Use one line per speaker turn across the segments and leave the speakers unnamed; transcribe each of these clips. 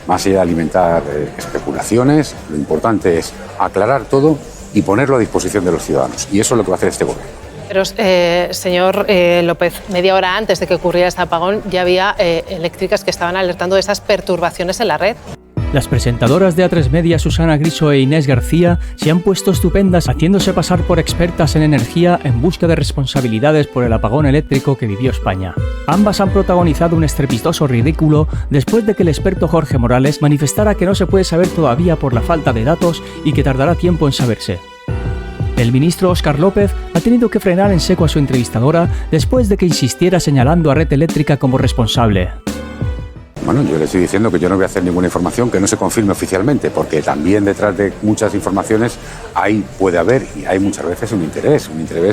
Más allá de alimentar especulaciones, lo importante es aclarar todo y ponerlo a disposición de los ciudadanos. Y eso es lo que va a hacer este gobierno.
Pero, señor López, media hora antes de que ocurriera este apagón ya había eléctricas que estaban alertando de esas perturbaciones en la red.
Las presentadoras de A3 Media, Susana Griso e Inés García, se han puesto estupendas haciéndose pasar por expertas en energía en busca de responsabilidades por el apagón eléctrico que vivió España. Ambas han protagonizado un estrepitoso ridículo después de que el experto Jorge Morales manifestara que no se puede saber todavía por la falta de datos y que tardará tiempo en saberse. El ministro Óscar López ha tenido que frenar en seco a su entrevistadora después de que insistiera señalando a Red Eléctrica como responsable.
Bueno, yo le estoy diciendo que yo no voy a hacer ninguna información que no se confirme oficialmente, porque también detrás de muchas informaciones puede haber y hay muchas veces un interés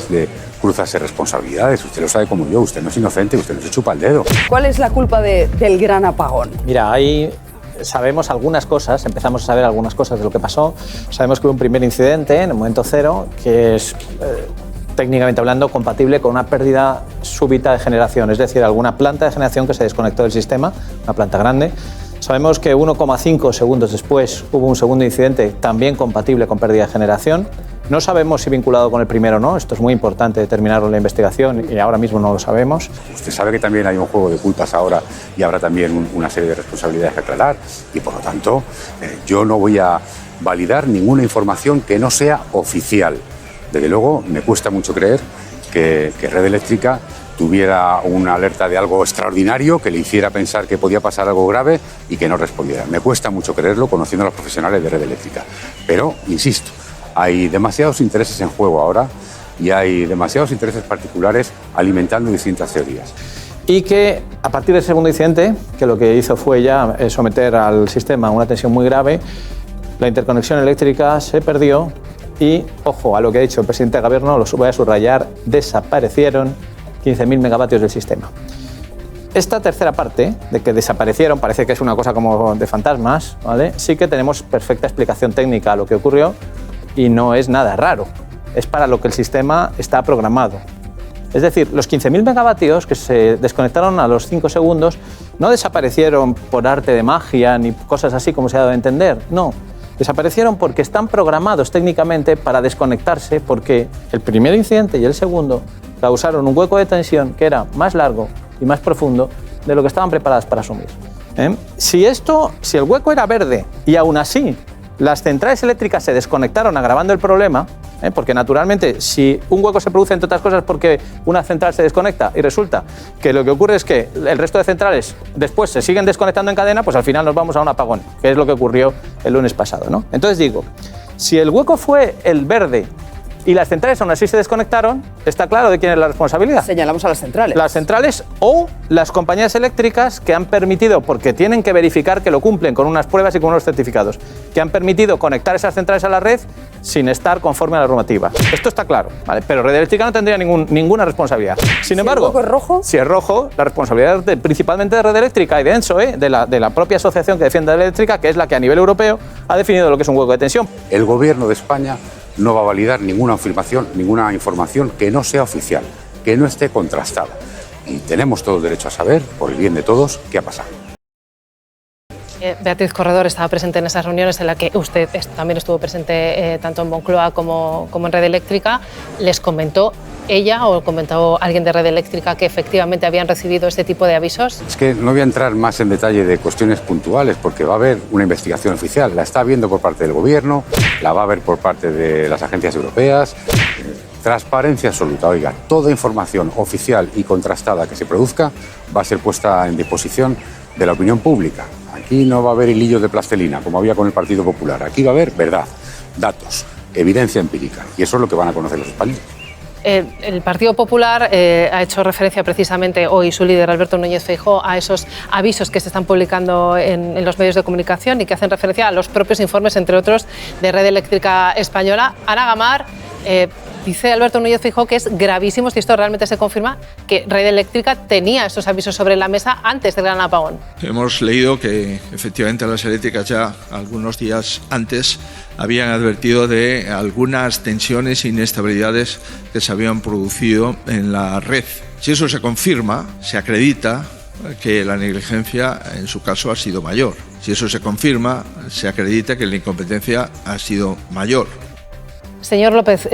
de cruzarse responsabilidades. Usted lo sabe como yo, usted no es inocente, usted no se chupa el dedo.
¿Cuál es la culpa del gran apagón?
Mira, sabemos algunas cosas, empezamos a saber algunas cosas de lo que pasó. Sabemos que hubo un primer incidente en el momento cero que es, técnicamente hablando, compatible con una pérdida súbita de generación, es decir, alguna planta de generación que se desconectó del sistema, una planta grande. Sabemos que 1,5 segundos después hubo un segundo incidente también compatible con pérdida de generación. No sabemos si vinculado con el primero o no, esto es muy importante determinarlo en la investigación y ahora mismo no lo sabemos.
Usted sabe que también hay un juego de culpas ahora y habrá también una serie de responsabilidades que aclarar y por lo tanto yo no voy a validar ninguna información que no sea oficial. Desde luego me cuesta mucho creer que Red Eléctrica tuviera una alerta de algo extraordinario que le hiciera pensar que podía pasar algo grave y que no respondiera. Me cuesta mucho creerlo conociendo a los profesionales de Red Eléctrica. Pero, insisto, hay demasiados intereses en juego ahora y hay demasiados intereses particulares alimentando distintas teorías.
Y que a partir del segundo incidente, que lo que hizo fue ya someter al sistema a una tensión muy grave, la interconexión eléctrica se perdió y, ojo, a lo que ha dicho el presidente del Gobierno, lo voy a subrayar, desaparecieron 15.000 megavatios del sistema. Esta tercera parte, de que desaparecieron, parece que es una cosa como de fantasmas, ¿vale? Sí que tenemos perfecta explicación técnica a lo que ocurrió y no es nada raro. Es para lo que el sistema está programado. Es decir, los 15.000 megavatios que se desconectaron a los 5 segundos no desaparecieron por arte de magia ni cosas así como se ha dado a entender, no. Desaparecieron porque están programados técnicamente para desconectarse porque el primer incidente y el segundo causaron un hueco de tensión que era más largo y más profundo de lo que estaban preparadas para asumir. Si el hueco era verde y aún así las centrales eléctricas se desconectaron agravando el problema, porque naturalmente si un hueco se produce entre otras cosas porque una central se desconecta y resulta que lo que ocurre es que el resto de centrales después se siguen desconectando en cadena, pues al final nos vamos a un apagón, que es lo que ocurrió el lunes pasado, ¿no? Entonces digo, si el hueco fue el verde y las centrales aún así se desconectaron, está claro de quién es la responsabilidad.
Señalamos a las centrales.
Las centrales o las compañías eléctricas que han permitido, porque tienen que verificar que lo cumplen con unas pruebas y con unos certificados, que han permitido conectar esas centrales a la red sin estar conforme a la normativa. Esto está claro, ¿vale? Pero Red Eléctrica no tendría ninguna responsabilidad. Sin embargo,
¿el hueco es rojo?
Si es rojo, la responsabilidad principalmente de Red Eléctrica y de ENSOE, de la propia asociación que defiende a Red Eléctrica, que es la que a nivel europeo ha definido lo que es un hueco de tensión.
El Gobierno de España no va a validar ninguna afirmación, ninguna información que no sea oficial, que no esté contrastada. Y tenemos todo el derecho a saber, por el bien de todos, qué ha pasado.
Beatriz Corredor estaba presente en esas reuniones en las que usted también estuvo presente tanto en Moncloa como en Red Eléctrica. ¿Les comentó ella o comentó alguien de Red Eléctrica que efectivamente habían recibido este tipo de avisos?
Es que no voy a entrar más en detalle de cuestiones puntuales porque va a haber una investigación oficial. La está viendo por parte del Gobierno, la va a ver por parte de las agencias europeas. Transparencia absoluta. Oiga, toda información oficial y contrastada que se produzca va a ser puesta en disposición de la opinión pública. Aquí no va a haber hilillos de plastilina, como había con el Partido Popular. Aquí va a haber verdad, datos, evidencia empírica. Y eso es lo que van a conocer los españoles.
El Partido Popular ha hecho referencia precisamente hoy su líder Alberto Núñez Feijóo a esos avisos que se están publicando en los medios de comunicación y que hacen referencia a los propios informes, entre otros, de Red Eléctrica Española. Ana Gamar, dice Alberto Núñez Feijóo que es gravísimo, si esto realmente se confirma, que Red Eléctrica tenía estos avisos sobre la mesa antes del gran apagón.
Hemos leído que efectivamente las eléctricas ya algunos días antes habían advertido de algunas tensiones e inestabilidades que se habían producido en la red. Si eso se confirma, se acredita, que la negligencia en su caso ha sido mayor. Si eso se confirma, se acredita que la incompetencia ha sido mayor.
Señor López,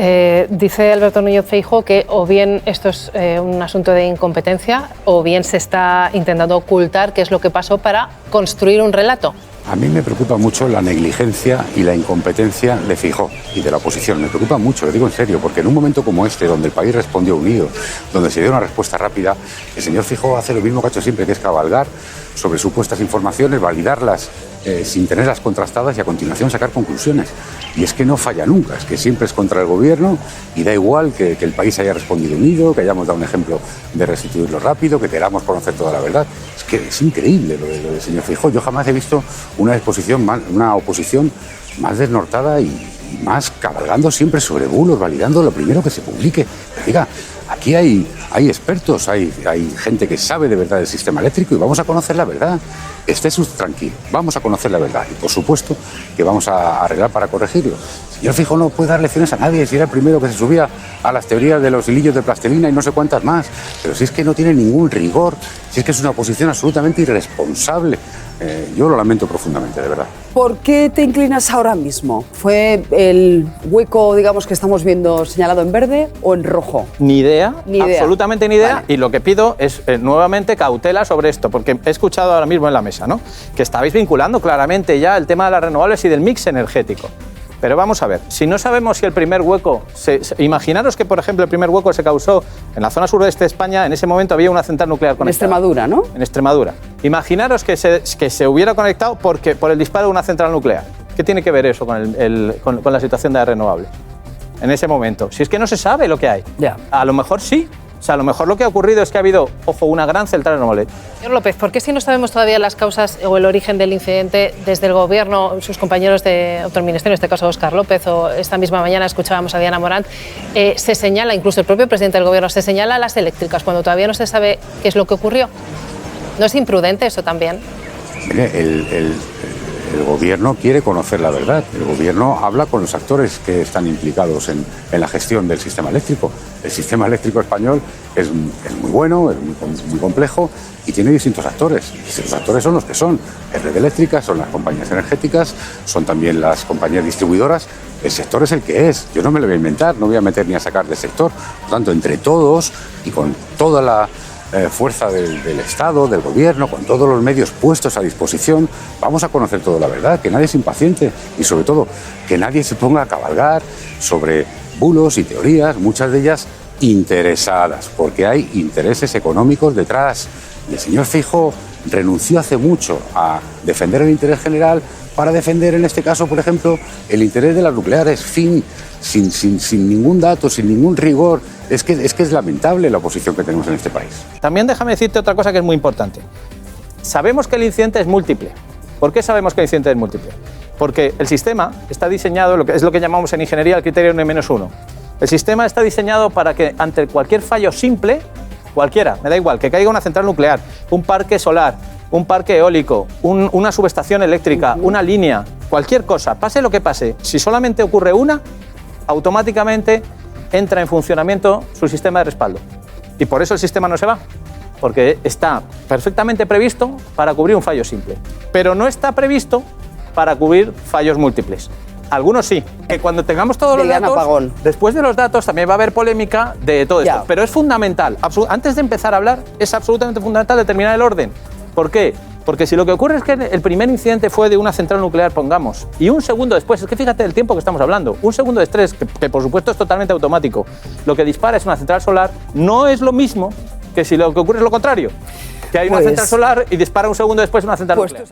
dice Alberto Núñez Feijóo que o bien esto es un asunto de incompetencia o bien se está intentando ocultar qué es lo que pasó para construir un relato.
A mí me preocupa mucho la negligencia y la incompetencia de Feijóo y de la oposición. Me preocupa mucho, lo digo en serio, porque en un momento como este, donde el país respondió unido, donde se dio una respuesta rápida, el señor Feijóo hace lo mismo que ha hecho siempre, que es cabalgar sobre supuestas informaciones, validarlas sin tenerlas contrastadas y a continuación sacar conclusiones. Y es que no falla nunca, es que siempre es contra el gobierno y da igual que el país haya respondido unido, que hayamos dado un ejemplo de restituirlo rápido, que queramos conocer toda la verdad. Es que es increíble lo del señor Feijóo. Yo jamás he visto una oposición más desnortada y más cabalgando siempre sobre bulos, validando lo primero que se publique. Pero diga, aquí hay expertos, hay gente que sabe de verdad del sistema eléctrico y vamos a conocer la verdad. Esté tranquilo, vamos a conocer la verdad y por supuesto que vamos a arreglar para corregirlo. El señor Feijóo no puede dar lecciones a nadie, si era el primero que se subía a las teorías de los hilillos de plastilina y no sé cuántas más, pero si es que no tiene ningún rigor, si es que es una oposición absolutamente irresponsable. Yo lo lamento profundamente, de verdad.
¿Por qué te inclinas ahora mismo? ¿Fue el hueco, digamos, que estamos viendo señalado en verde o en rojo?
Ni idea,
Ni idea.
absolutamente ni idea.
Vale.
Y lo que pido es nuevamente cautela sobre esto, porque he escuchado ahora mismo en la mesa, ¿no?, que estabais vinculando claramente ya el tema de las renovables y del mix energético. Pero vamos a ver, si no sabemos si el primer hueco... imaginaros que, por ejemplo, el primer hueco se causó en la zona suroeste de España, en ese momento había una central nuclear conectada.
En Extremadura, ¿no?
En Extremadura. Imaginaros que se hubiera conectado por el disparo de una central nuclear. ¿Qué tiene que ver eso con la situación de las renovables? En ese momento. Si es que no se sabe lo que hay.
Ya.
A lo mejor sí. O sea, a lo mejor lo que ha ocurrido es que ha habido, ojo, una gran central renovable.
Señor López, ¿por qué si no sabemos todavía las causas o el origen del incidente desde el Gobierno, sus compañeros de otro ministerio, en este caso Óscar López, o esta misma mañana escuchábamos a Diana Morant, se señala, incluso el propio presidente del Gobierno, se señala a las eléctricas cuando todavía no se sabe qué es lo que ocurrió? ¿No es imprudente eso también?
Mire, el gobierno quiere conocer la verdad. El gobierno habla con los actores que están implicados en la gestión del sistema eléctrico. El sistema eléctrico español es muy bueno, es muy complejo y tiene distintos actores. Y esos actores son los que son. Es Red Eléctrica, son las compañías energéticas, son también las compañías distribuidoras. El sector es el que es. Yo no me lo voy a inventar, no voy a meter ni a sacar del sector. Por tanto, entre todos y con toda la fuerza del Estado, del Gobierno, con todos los medios puestos a disposición, vamos a conocer toda la verdad, que nadie se impaciente y sobre todo que nadie se ponga a cabalgar sobre bulos y teorías, muchas de ellas interesadas, porque hay intereses económicos detrás. Y el señor Feijóo renunció hace mucho a defender el interés general para defender, en este caso, por ejemplo, el interés de las nucleares, sin ningún dato, sin ningún rigor. Es que es lamentable la oposición que tenemos en este país.
También déjame decirte otra cosa que es muy importante. Sabemos que el incidente es múltiple. ¿Por qué sabemos que el incidente es múltiple? Porque el sistema está diseñado, es lo que llamamos en ingeniería el criterio N-1. El sistema está diseñado para que ante cualquier fallo simple, cualquiera, me da igual, que caiga una central nuclear, un parque solar, un parque eólico, una subestación eléctrica, una línea, cualquier cosa, pase lo que pase, si solamente ocurre una, automáticamente entra en funcionamiento su sistema de respaldo. Y por eso el sistema no se va, porque está perfectamente previsto para cubrir un fallo simple, pero no está previsto para cubrir fallos múltiples. Algunos sí, que cuando tengamos todos los datos,
apagón.
Después de los datos también va a haber polémica de todo esto, pero es fundamental, antes de empezar a hablar, es absolutamente fundamental determinar el orden. ¿Por qué? Porque si lo que ocurre es que el primer incidente fue de una central nuclear, pongamos, y un segundo después, es que fíjate el tiempo que estamos hablando, un segundo después, que por supuesto es totalmente automático, lo que dispara es una central solar, no es lo mismo que si lo que ocurre es lo contrario, que hay una central solar y dispara un segundo después una central nuclear.